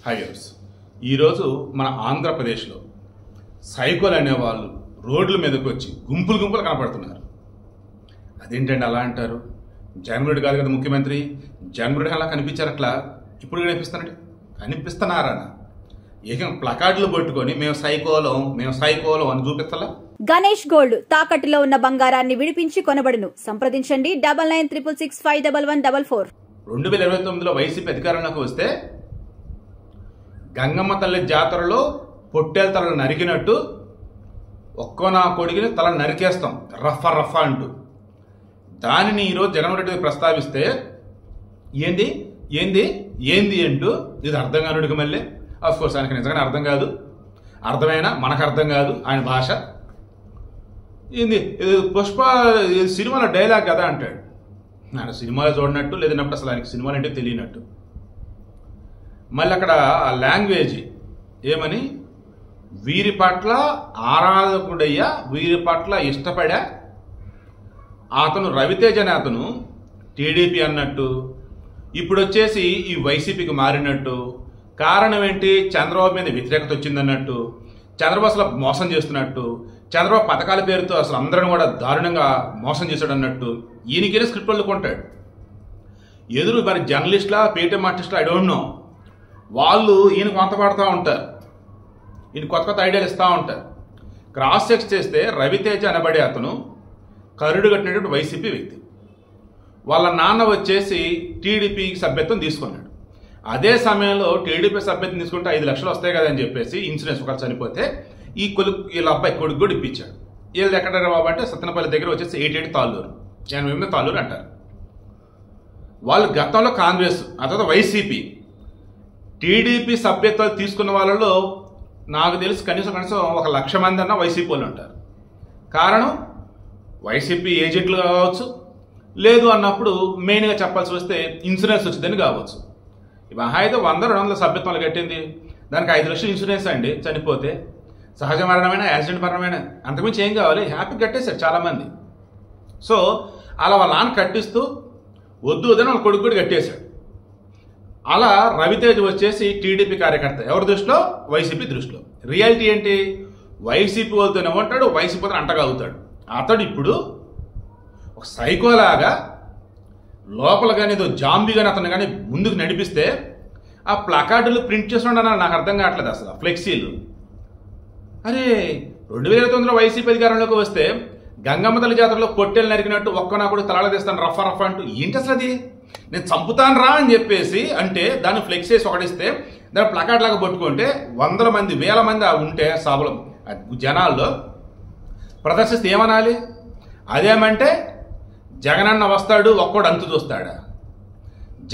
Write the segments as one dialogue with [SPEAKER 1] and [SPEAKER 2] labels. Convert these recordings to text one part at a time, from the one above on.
[SPEAKER 1] Highways ఈరోజు మన ఆంధ్రప్రదేశ్లో సైకోలు అనేవాళ్ళు రోడ్ల మీదకి వచ్చి గుంపులు గుంపులు కనపడుతున్నారు. అదేంటండి అలా అంటారు? జగన్మోహన్ రెడ్డి కాదు కదా ముఖ్యమంత్రి, జగన్మోహన్ రెడ్డి అలా కనిపించారు, అట్లా ఇప్పుడు కనిపిస్తానండి, కనిపిస్తున్నారా? ఏకం ప్లకార్డులు పట్టుకొని మేము సైకోలం అని చూపిస్తలా.
[SPEAKER 2] గణేష్ గోల్డ్ తాకట్టులో ఉన్న బంగారాన్ని విడిపించి కొనబడును. సంప్రదించండి 9966651144.
[SPEAKER 1] 2029లో వైసీపీ అధికారంలోకి వస్తే గంగమ్మ తల్లి జాతరలో పొట్టేల తలను నరికినట్టు ఒక్కో నా కొడుకుని తల నరికేస్తాం రఫా అంటూ. దానిని ఈరోజు జగన్మోహన్ రెడ్డి ప్రస్తావిస్తే ఏంది ఏంది ఏంది అంటూ ఇది అర్థం కానుడికి మళ్ళీ కోర్స్ ఆయనకి నిజంగానే అర్థం కాదు, అర్థమైనా మనకు అర్థం కాదు ఆయన భాష. ఏంది పుష్ప సినిమాలో డైలాగ్ కదా అంటాడు. ఆయన సినిమాలో చూడనట్టు, లేదన్నప్పుడు అసలు ఆయనకి సినిమాలు అంటే తెలియనట్టు. మళ్ళీ అక్కడ ఆ లాంగ్వేజ్ ఏమని, వీరి పట్ల ఆరాధకుడయ్యా, వీరి పట్ల ఇష్టపడా, అతను రవితేజ అనే అతను టీడీపీ అన్నట్టు, ఇప్పుడు వచ్చేసి ఈ వైసీపీకి మారినట్టు. కారణం ఏంటి? చంద్రబాబు మీద వ్యతిరేకత వచ్చిందన్నట్టు, చంద్రబాబు అసలు మోసం చేస్తున్నట్టు, చంద్రబాబు పథకాల పేరుతో అసలు అందరిని కూడా దారుణంగా మోసం చేశాడు అన్నట్టు ఈయనకైనా స్క్రిప్ట్ వదులుకుంటాడు. ఎదురు మరి జర్నలిస్టులా పేటీఎం ఆర్టిస్టులా ఐ డోంట్ నో, వాళ్ళు ఈయన కొంత పడుతూ ఉంటారు, ఈయన కొత్త ఐడియాలు ఇస్తూ ఉంటారు. క్రాస్ చెక్ చేస్తే రవితేజ అనబడే అతను కరుడు కట్టినటువంటి వైసీపీ వ్యక్తి. వాళ్ళ నాన్న వచ్చేసి టీడీపీకి సభ్యత్వం తీసుకున్నాడు. అదే సమయంలో టీడీపీ సభ్యత్వం తీసుకుంటే 5 లక్షలు వస్తాయి కదా అని చెప్పేసి ఇన్సూరెన్స్ ఒకరు చనిపోతే వీళ్ళ అబ్బాయి కొడుకు కూడా ఇప్పించాడు. వీళ్ళది ఎక్కడ బాబు అంటే సత్తెనపల్లి దగ్గర వచ్చేసి 88 తాళ్ళూరు, 88 తాళ్ళూరు అంటారు. వాళ్ళు గతంలో కాంగ్రెస్, ఆ తర్వాత వైసీపీ, టీడీపీ సభ్యత్వాలు తీసుకున్న వాళ్ళలో నాకు తెలిసి కనీసం 1 లక్ష మంది అన్న వైసీపీ వాళ్ళు ఉంటారు. కారణం వైసీపీ ఏజెంట్లు కావచ్చు, లేదు అన్నప్పుడు మెయిన్గా చెప్పాల్సి వస్తే ఇన్సూరెన్స్ వచ్చిందని కావచ్చు. మహా అయితే 100-200 సభ్యత్వాలు కట్టింది, దానికి 5 లక్షలు ఇన్సూరెన్స్ అండి. చనిపోతే సహజ మరణమైన, యాక్సిడెంట్ మరణమైన, అంతకుమించి ఏం కావాలి, హ్యాపీ కట్టేశారు చాలామంది. సో అలా వాళ్ళ నాన్న కట్టిస్తూ వద్దు వద్దని వాళ్ళ కొడుకు కూడా కట్టేశాడు. అలా రవితేజ వచ్చేసి టీడీపీ కార్యకర్త, ఎవరి దృష్టిలో? వైసీపీ దృష్టిలో. రియాలిటీ ఏంటి? వైసీపీ వాళ్ళతోనే ఉంటాడు, వైసీపీతో అంటగలుగుతాడు. అతడు ఇప్పుడు ఒక సైకోలాగా లోపల కానీ ఏదో జాంబీ కానీ అతను కానీ ముందుకు నడిపిస్తే ఆ ప్లకార్డులు ప్రింట్ చేస్తుండని నాకు అర్థం కావట్లేదు అసలు. ఫ్లెక్సీలు అరే 2029లో వైసీపీ అధికారంలోకి వస్తే గంగమ్మ తల్లి జాతరలో పొట్టేలు నరికినట్టు ఒక్క నా కూడా తలాల తీస్తాను రఫా అంటూ ఏంటి అసలు అది? నేను చంపుతాను రా అని చెప్పేసి అంటే దాన్ని ఫ్లెక్స్ చేసి ఒకటిస్తే దాన్ని ప్లకార్డ్ లాగా పట్టుకుంటే 100 మంది 1000 మంది ఉంటే సభలో జనాల్లో ప్రదర్శిస్తే ఏమనాలి? అదేమంటే జగనన్న వస్తాడు ఒక్కడు అంతు చూస్తాడా?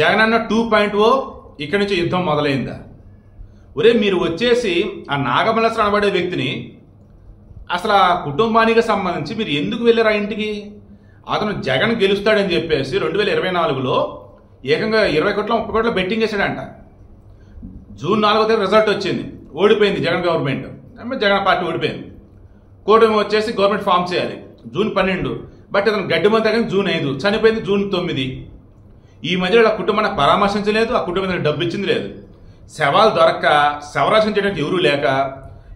[SPEAKER 1] జగనన్న 2.0 ఇక్కడి నుంచి యుద్ధం మొదలైందా? ఒరే మీరు వచ్చేసి ఆ నాగమల్లేశ్వరం అనబడే వ్యక్తిని అసలు ఆ కుటుంబానికి సంబంధించి మీరు ఎందుకు వెళ్ళారు ఆ ఇంటికి? అతను జగన్ గెలుస్తాడని చెప్పేసి 2024లో ఏకంగా 20 కోట్ల 30 కోట్ల బెట్టింగ్ చేశాడంట. జూన్ 4వ తేదీ రిజల్ట్ వచ్చింది, ఓడిపోయింది జగన్ గవర్నమెంట్, జగన్ పార్టీ ఓడిపోయింది. కూటమి వచ్చేసి గవర్నమెంట్ ఫామ్ చేయాలి జూన్ 12, బట్ అతను గడ్డి మంది కానీ జూన్ 5, చనిపోయింది జూన్ 9. ఈ మధ్యలో ఆ కుటుంబాన్ని పరామర్శించలేదు, ఆ కుటుంబానికి డబ్బు ఇచ్చింది లేదు. శవాలు దొరక్క శవరాశం చేయడానికి ఎవరూ లేక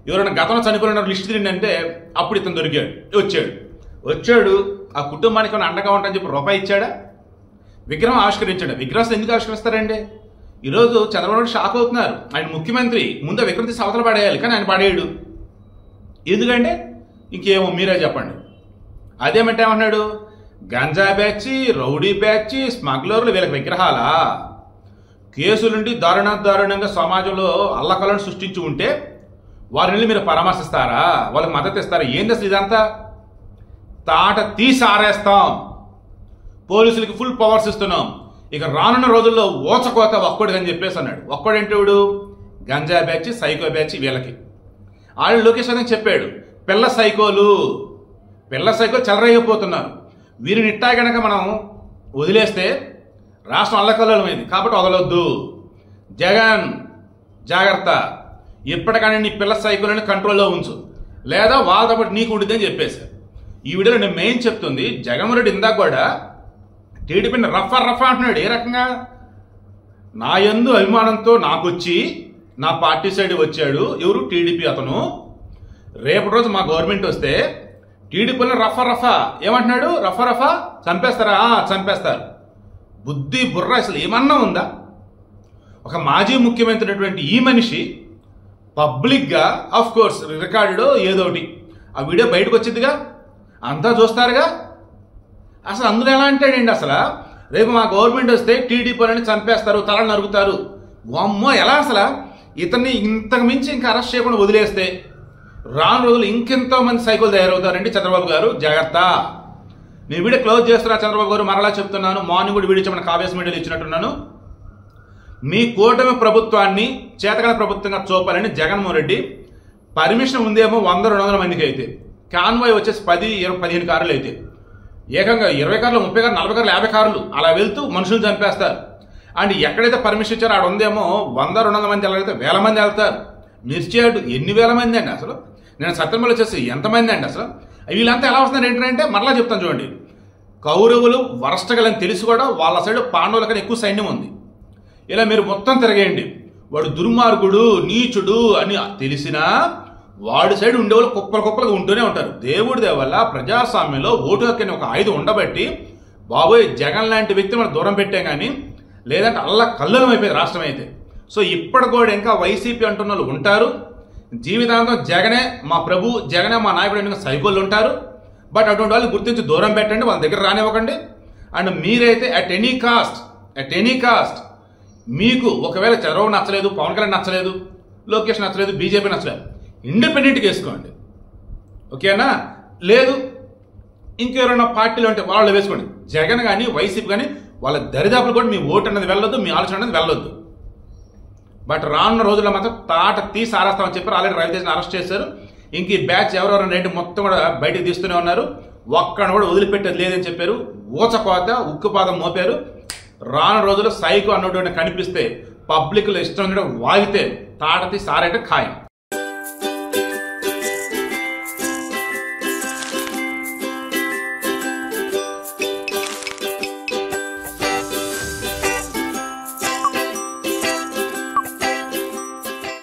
[SPEAKER 1] ఎవరైనా గతంలో చనిపోయిన లిస్ట్ తింటే అప్పుడు ఇతను దొరికాడు, వచ్చాడు ఆ కుటుంబానికి ఏమైనా అండగా ఉంటాయని చెప్పి రూపాయి ఇచ్చాడా? విగ్రహం ఆవిష్కరించాడు. విగ్రహం ఎందుకు ఆవిష్కరిస్తారండి? ఈరోజు చంద్రబాబు నాయుడు షాక్ అవుతున్నారు, ఆయన ముఖ్యమంత్రి, ముందు విగ్రహం తీసి అవతల పడేయాలి, కానీ ఆయన పడేయడు. ఎందుకంటే ఇంకేమో మీరే చెప్పండి. అదేమంటే ఏమన్నాడు? గంజా బ్యాచ్, రౌడీ బ్యాచ్, స్మగ్లర్లు వీళ్ళకి విగ్రహాలా? కేసులుండి దారుణంగా సమాజంలో అల్లకలను సృష్టించి ఉంటే వారిని మీరు పరామర్శిస్తారా? వాళ్ళకి మద్దతు ఇస్తారా? ఏంది అసలు ఇదంతా? తాట తీసి ఆరేస్తాం, పోలీసులకి ఫుల్ పవర్స్ ఇస్తున్నాం, ఇక రానున్న రోజుల్లో ఓచకోత ఒక్కడు అని చెప్పేసి అన్నాడు. ఒక్కడేంటోడు? గంజా బ్యాచ్, సైకో బ్యాచ్ వీళ్ళకి. ఆయన లోకేష్ అని చెప్పాడు, పిల్ల సైకోలు చెలరేగిపోతున్నారు, వీరిని ఇట్టా కనుక మనం వదిలేస్తే రాష్ట్రం అల్లకల్లమైంది కాబట్టి వదలొద్దు, జగన్ జాగ్రత్త, ఎప్పటికైనా నీ పిల్ల సైకోలని కంట్రోల్లో ఉంచు, లేదా వాళ్ళతో పాటు నీకు ఉంటుంది అని చెప్పేశారు. ఈ వీడియోలో నేను మెయిన్ చెప్తుంది, జగన్మోహన్ రెడ్డి ఇందాక కూడా టీడీపీని రఫా అంటున్నాడు. ఏ రకంగా? నా యందు అభిమానంతో నాకొచ్చి నా పార్టీ సైడ్ వచ్చాడు, ఎవరు టీడీపీ అతను. రేపటి రోజు మా గవర్నమెంట్ వస్తే టీడీపీని రఫా ఏమంటున్నాడు, రఫా చంపేస్తారా? చంపేస్తారు. బుద్ధి బుర్ర అసలు ఏమన్నా ఉందా? ఒక మాజీ ముఖ్యమంత్రి అయినటువంటి ఈ మనిషి పబ్లిక్గా ఆఫ్ కోర్స్ రికార్డులో ఏదోటి ఆ వీడియో బయటకు వచ్చిందిగా, అంతా చూస్తారుగా. అసలు అందులో ఎలా అంటాడండి, అసలు రేపు మా గవర్నమెంట్ వస్తే టీడీపీని చంపేస్తారు, తల నరుగుతారు. వామ్మో, ఎలా అసలు ఇతన్ని ఇంతకు మించి ఇంకా అరెస్ట్ చేయకుండా వదిలేస్తే రాను రోజులు ఇంకెంతో మంది సైకోలు తయారవుతారండి. చంద్రబాబు గారు జాగ్రత్త. నేను వీడియో క్లోజ్ చేస్తున్నా చంద్రబాబు గారు, మరలా చెప్తున్నాను. మార్నింగ్ కూడా వీడియో చెప్పిన కావేశ మీడియాలో ఇచ్చినట్టున్నాను. మీ కూటమి ప్రభుత్వాన్ని చేతకాని ప్రభుత్వంగా చూపాలని జగన్మోహన్ రెడ్డి పర్మిషన్ ఉందేమో 100-200 మందికి అయితే, కాన్వాయ్ వచ్చేసి 10-15 కార్లు అయితే, ఏకంగా 20 కార్లు, 30 కార్లు, 40 కార్లు, 50 కార్లు అలా వెళ్తూ మనుషులు చంపేస్తారు. అండ్ ఎక్కడైతే పర్మిషన్ ఇచ్చారో ఆడ ఉందేమో 100-200 మంది వెళ్ళగలిగితే 1000 మంది వెళ్తారు. మిర్చియాడు ఎన్ని వేల మంది అండి అసలు. నేను సత్యంలో వచ్చేసి ఎంతమంది అండి అసలు. వీళ్ళంతా ఎలా వస్తున్నారు ఏంటంటే, మరలా చెప్తాను చూడండి, కౌరవులు వరస్టగలని తెలిసి కూడా వాళ్ళ సైడ్ పాండవుల కన్నా ఎక్కువ సైన్యం ఉంది. ఇలా మీరు మొత్తం తిరగేయండి, వాడు దుర్మార్గుడు నీచుడు అని తెలిసినా వాడి సైడ్ ఉండేవాళ్ళు కుప్పలుగా ఉంటూనే ఉంటారు. దేవుడి దేవల్ల ప్రజాస్వామ్యంలో ఓటు హక్కుని ఒక ఆయుధం ఉండబట్టి బాబోయ్ జగన్ లాంటి వ్యక్తిని మనం దూరం పెట్టాం, కానీ లేదంటే కల్లోలం అయిపోయింది రాష్ట్రం అయితే. సో ఇప్పటి కూడా ఇంకా వైసీపీ అంటున్న వాళ్ళు ఉంటారు. జీవితాంతం జగనే మా ప్రభు, జగనే మా నాయకుడు అనే సైకోళ్ళు ఉంటారు. బట్ అటువంటి వాళ్ళు గుర్తించి దూరం పెట్టండి, వాళ్ళ దగ్గర రానివ్వకండి. అండ్ మీరైతే అట్ ఎనీ కాస్ట్ మీకు ఒకవేళ చంద్రబాబు నచ్చలేదు, పవన్ కళ్యాణ్ నచ్చలేదు, లోకేష్ నచ్చలేదు, బీజేపీ నచ్చలేదు, ఇండిపెండెంట్గా వేసుకోండి, ఓకేనా? లేదు ఇంకెవరైనా పార్టీలు అంటే వాళ్ళు వేసుకోండి. జగన్ కానీ వైసీపీ కానీ వాళ్ళ దరిదాపులు కూడా మీ ఓటు అనేది వెళ్ళొద్దు, మీ ఆలోచన అనేది వెళ్ళొద్దు. బట్ రానున్న రోజుల్లో మాత్రం తాట తీసి ఆరేస్తామని చెప్పారు. ఆల్రెడీ రవితేజని అరెస్ట్ చేశారు. ఇంక ఈ బ్యాచ్ ఎవరెవరైనా రేటు మొత్తం కూడా బయటకు తీస్తూనే ఉన్నారు. ఒక్కడిని కూడా వదిలిపెట్టేది లేదని చెప్పారు. ఊచకోత ఉక్కుపాదం మోపారు. రాను రోజుల్లో సైకో అన్నటువంటి కనిపిస్తే పబ్లిక్లో ఇష్టం వాగితే తాట తీసి ఆరేట ఖాయం.